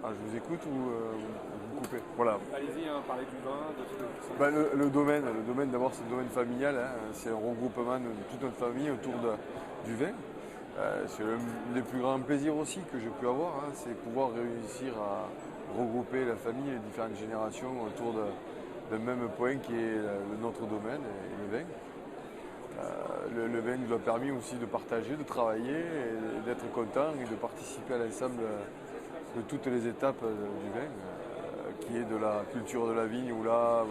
Ah, je vous écoute ou vous me coupez? Voilà. Allez-y, hein, parlez du vin, de ce que vous Bah, sentez. le domaine d'abord c'est le domaine familial, hein. C'est un regroupement de toute notre famille autour du vin. C'est l'un des plus grands plaisirs aussi que j'ai pu avoir, hein, c'est pouvoir réussir à regrouper la famille et les différentes générations autour d'un même point qui est notre domaine et le vin. Le vin nous a permis aussi de partager, de travailler et d'être content et de participer à l'ensemble de toutes les étapes du vin, qui est de la culture de la vigne où là,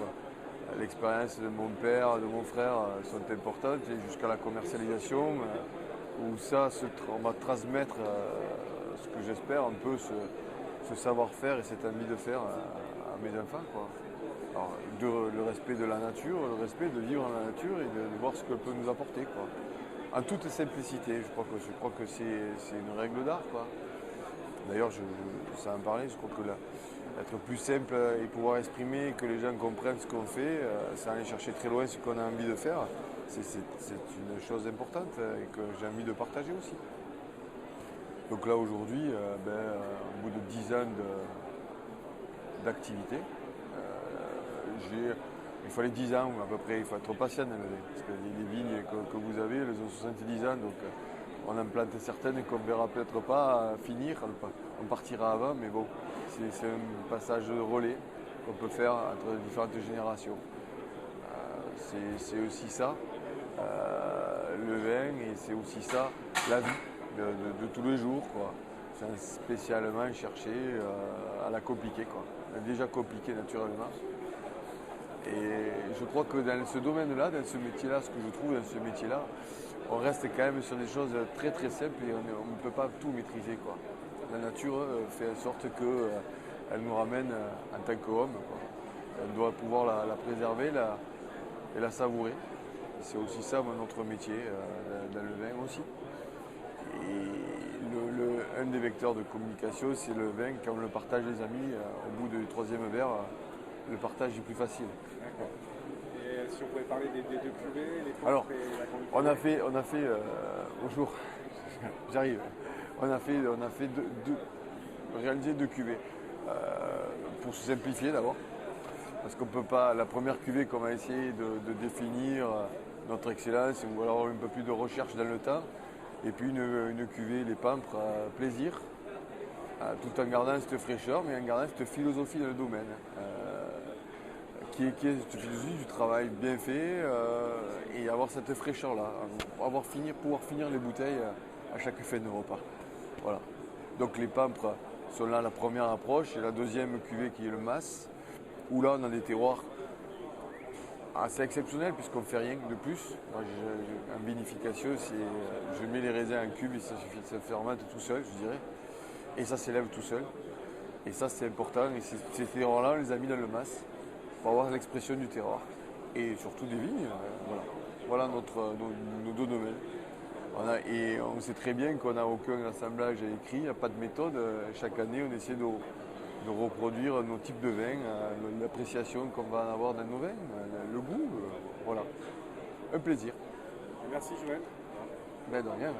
l'expérience de mon père, de mon frère sont importantes et jusqu'à la commercialisation où ça, on va transmettre ce que j'espère un peu ce savoir-faire et cette envie de faire à mes enfants, quoi. Alors, le respect de la nature, le respect de vivre dans la nature et de voir ce qu'elle peut nous apporter, quoi. En toute simplicité, je crois que c'est une règle d'art, quoi. D'ailleurs, ça en parlait, je crois que être plus simple et pouvoir exprimer, que les gens comprennent ce qu'on fait, sans aller chercher très loin ce qu'on a envie de faire, c'est une chose importante et que j'ai envie de partager aussi. Donc là, aujourd'hui, au bout de 10 ans d'activité, il fallait 10 ans à peu près, il faut être patient dans le vin, parce que les vignes que vous avez, elles ont 70 ans, donc on en plante certaines qu'on ne verra peut-être pas finir, on partira avant, mais bon, c'est un passage de relais qu'on peut faire entre différentes générations. C'est aussi ça, le vin, et c'est aussi ça, la vie de tous les jours, quoi. Sans spécialement chercher à la compliquer, quoi. Elle est déjà compliquée naturellement. Et je crois que dans ce domaine-là, dans ce métier-là, ce que je trouve dans ce métier-là, on reste quand même sur des choses très très simples et on ne peut pas tout maîtriser, quoi. La nature fait en sorte qu'elle nous ramène en tant qu'homme, quoi. On doit pouvoir la préserver et la savourer. C'est aussi ça notre métier dans le vin aussi. Et un des vecteurs de communication, c'est le vin. Quand on le partage les amis, au bout du troisième verre, le partage est plus facile. D'accord. Et si on pouvait parler des deux cuvées, les Alors, pampres et la grande on a fait au jour, j'arrive, on a fait réaliser deux cuvées. Pour se simplifier d'abord, parce qu'on peut pas, la première cuvée qu'on va essayer de définir notre excellence, ou alors un peu plus de recherche dans le temps, et puis une cuvée, les pampres, plaisir, tout en gardant cette fraîcheur, mais en gardant cette philosophie dans le domaine. Qui est cette philosophie du travail bien fait et avoir cette fraîcheur-là, pouvoir finir les bouteilles à chaque fin de repas. Voilà. Donc les pampres sont là la première approche et la deuxième cuvée qui est le mas, où là on a des terroirs assez exceptionnels puisqu'on ne fait rien de plus. Moi, en vinification, je mets les raisins en cube et ça suffit, ça fermente tout seul, je dirais. Et ça s'élève tout seul. Et ça c'est important. Et ces terroirs-là, on les a mis dans le mas pour avoir l'expression du terroir et surtout des vignes. Voilà nos deux domaines. Et on sait très bien qu'on n'a aucun assemblage écrit, il n'y a pas de méthode. Chaque année, on essaie de reproduire nos types de vins, l'appréciation qu'on va en avoir dans nos vins, le goût. Voilà. Un plaisir. Merci Joël. Ben de rien.